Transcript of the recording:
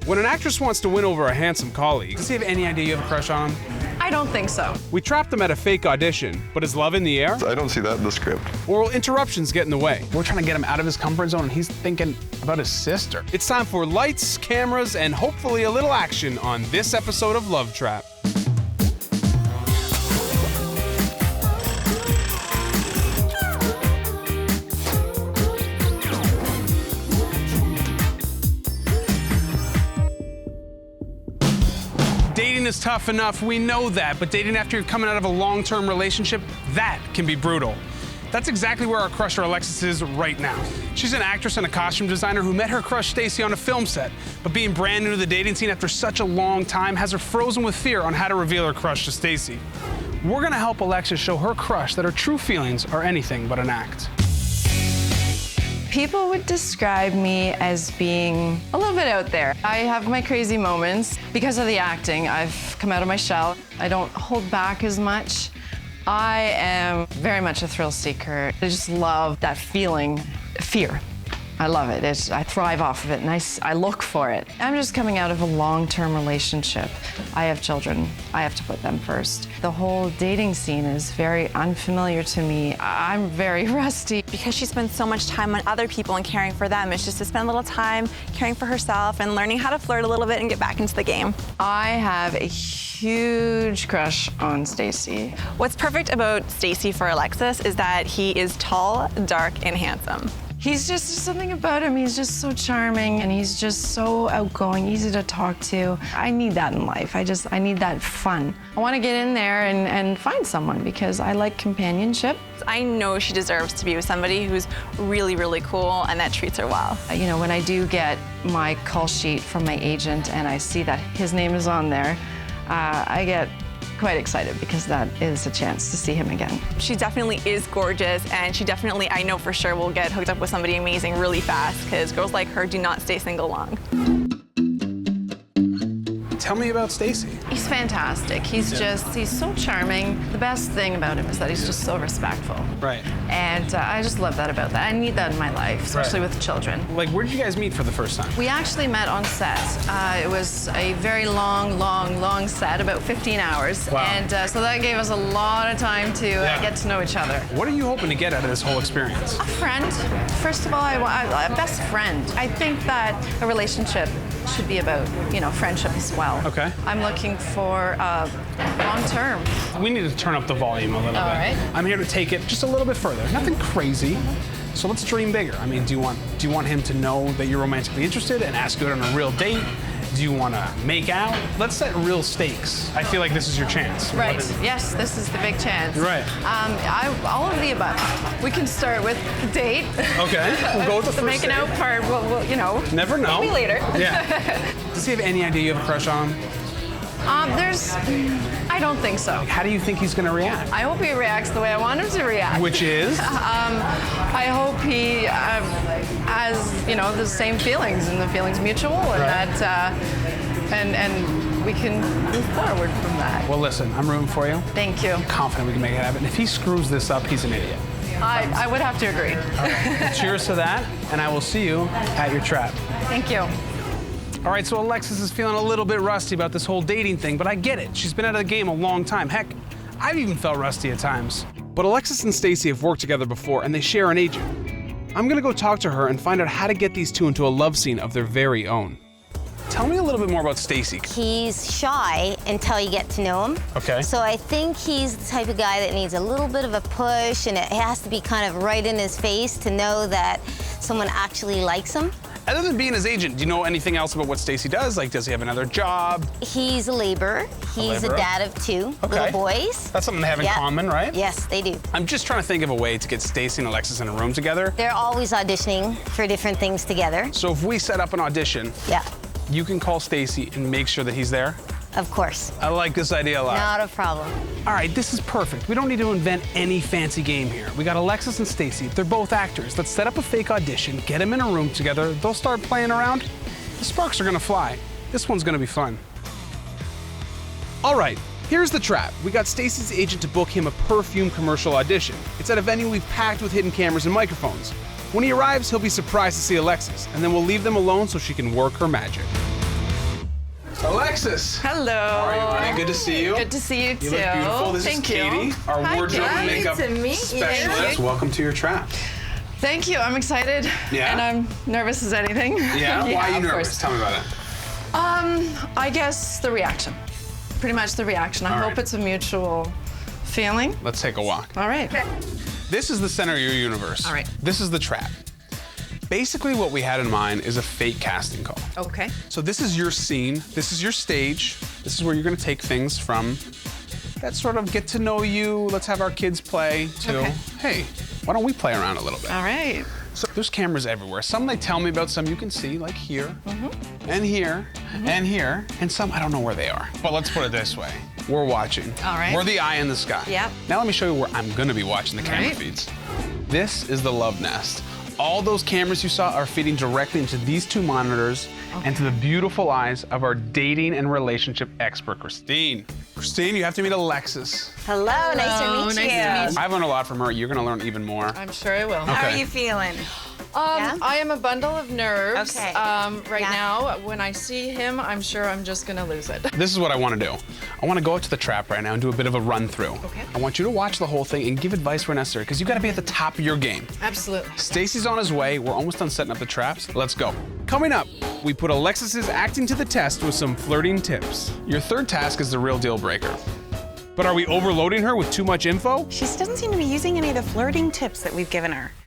When an actress wants to win over a handsome colleague, does he have any idea you have a crush on him? I don't think so. We trapped them at a fake audition, but is love in the air? I don't see that in the script. Or will interruptions get in the way? We're trying to get him out of his comfort zone, and he's thinking about his sister. It's time for lights, cameras, and hopefully a little action on this episode of Love Trap. Dating is tough enough, we know that, but dating after you're coming out of a long-term relationship, that can be brutal. That's exactly where our crusher Alexis is right now. She's an actress and a costume designer who met her crush Stacy on a film set, but being brand new to the dating scene after such a long time has her frozen with fear on how to reveal her crush to Stacy. We're gonna help Alexis show her crush that her true feelings are anything but an act. People would describe me as being a little bit out there. I have my crazy moments. Because of the acting, I've come out of my shell. I don't hold back as much. I am very much a thrill seeker. I just love that feeling, fear. I love it. I thrive off of it, and I look for it. I'm just coming out of a long-term relationship. I have children. I have to put them first. The whole dating scene is very unfamiliar to me. I'm very rusty. Because she spends so much time on other people and caring for them, it's just to spend a little time caring for herself and learning how to flirt a little bit and get back into the game. I have a huge crush on Stacy. What's perfect about Stacy for Alexis is that he is tall, dark, and handsome. He's just something about him. He's just so charming, and he's just so outgoing, easy to talk to. I need that in life. I need that fun. I want to get in there and find someone because I like companionship. I know she deserves to be with somebody who's really, really cool and that treats her well. You know, when I do get my call sheet from my agent and I see that his name is on there, I get quite excited because that is a chance to see him again. She definitely is gorgeous, and she definitely, I know for sure, will get hooked up with somebody amazing really fast because girls like her do not stay single long. Tell me about Stacy. He's fantastic. He's so charming. The best thing about him is that he's just so respectful. Right. And I just love that about that. I need that in my life, especially with children. Like, where did you guys meet for the first time? We actually met on set. It was a very long set, about 15 hours. Wow. And so that gave us a lot of time to get to know each other. What are you hoping to get out of this whole experience? A friend. First of all, a best friend. I think that a relationship should be about, friendship as well. Okay. I'm looking for long term. We need to turn up the volume a little bit. All right. I'm here to take it just a little bit further. Nothing crazy. So let's dream bigger. I mean, do you want him to know that you're romantically interested and ask you out on a real date? Do you want to make out? Let's set real stakes. I feel like this is your chance. Right. Yes, this is the big chance. Right. All of the above. We can start with the date. Okay. We'll go with the first making date. out part. We'll Never know. Maybe later. Yeah. Does he have any idea you have a crush on him? I don't think so. How do you think he's going to react? I hope he reacts the way I want him to react. Which is? I hope he has, the same feelings and the feelings mutual, and that, and we can move forward from that. Well, listen, I'm rooting for you. Thank you. I'm confident we can make it happen. If he screws this up, he's an idiot. I would have to agree. All right. Well, cheers to that, and I will see you at your trap. Thank you. All right, so Alexis is feeling a little bit rusty about this whole dating thing, but I get it. She's been out of the game a long time. Heck, I've even felt rusty at times. But Alexis and Stacy have worked together before, and they share an agent. I'm gonna go talk to her and find out how to get these two into a love scene of their very own. Tell me a little bit more about Stacy. He's shy until you get to know him. Okay. So I think he's the type of guy that needs a little bit of a push, and it has to be kind of right in his face to know that someone actually likes him. Other than being his agent, do you know anything else about what Stacy does? Like, does he have another job? He's a laborer. He's a dad of two little boys. That's something they have in common, right? Yes, they do. I'm just trying to think of a way to get Stacy and Alexis in a room together. They're always auditioning for different things together. So if we set up an audition, you can call Stacy and make sure that he's there? Of course. I like this idea a lot. Not a problem. All right, this is perfect. We don't need to invent any fancy game here. We got Alexis and Stacy. They're both actors. Let's set up a fake audition, get them in a room together. They'll start playing around. The sparks are gonna fly. This one's gonna be fun. All right, here's the trap. We got Stacy's agent to book him a perfume commercial audition. It's at a venue we've packed with hidden cameras and microphones. When he arrives, he'll be surprised to see Alexis, and then we'll leave them alone so she can work her magic. Alexis. Hello. How are you, honey? Good to see you. Good to see you too. You look beautiful. This Thank is Katie, you. our Hi, wardrobe and Katie. makeup Nice to meet you. specialist. Welcome to your trap. Thank you. I'm excited. Yeah? And I'm nervous as anything. Yeah? Why are you of nervous? course. Tell me about it. I guess the reaction. Pretty much the reaction. I All hope right. it's a mutual feeling. Let's take a walk. All right. This is the center of your universe. All right. This is the trap. Basically, what we had in mind is a fake casting call. Okay. So this is your scene. This is your stage. This is where you're going to take things from that sort of get to know you, let's have our kids play, to, Okay. hey, why don't we play around a little bit? All right. So there's cameras everywhere. Some they tell me about, some you can see, like here, and here, and here, and some I don't know where they are. But let's put it this way. We're watching. All right. We're the eye in the sky. Yep. Now let me show you where I'm gonna be watching the camera Right. feeds. This is the love nest. All those cameras you saw are feeding directly into these two monitors and to the beautiful eyes of our dating and relationship expert, Christine. Christine, you have to meet Alexis. Hello, nice to meet Hello, you. nice to meet you. I've learned a lot from her. You're gonna learn even more. I'm sure I will. How Okay. are you feeling? Yeah? I am a bundle of nerves. Okay. Right Yeah. now, when I see him, I'm sure I'm just gonna lose it. This is what I want to do. I want to go out to the trap right now and do a bit of a run through. Okay. I want you to watch the whole thing and give advice where necessary, because you got to be at the top of your game. Absolutely. Stacy's on his way. We're almost done setting up the traps. Let's go. Coming up, we put Alexis's acting to the test with some flirting tips. Your third task is the real deal breaker. But are we overloading her with too much info? She doesn't seem to be using any of the flirting tips that we've given her.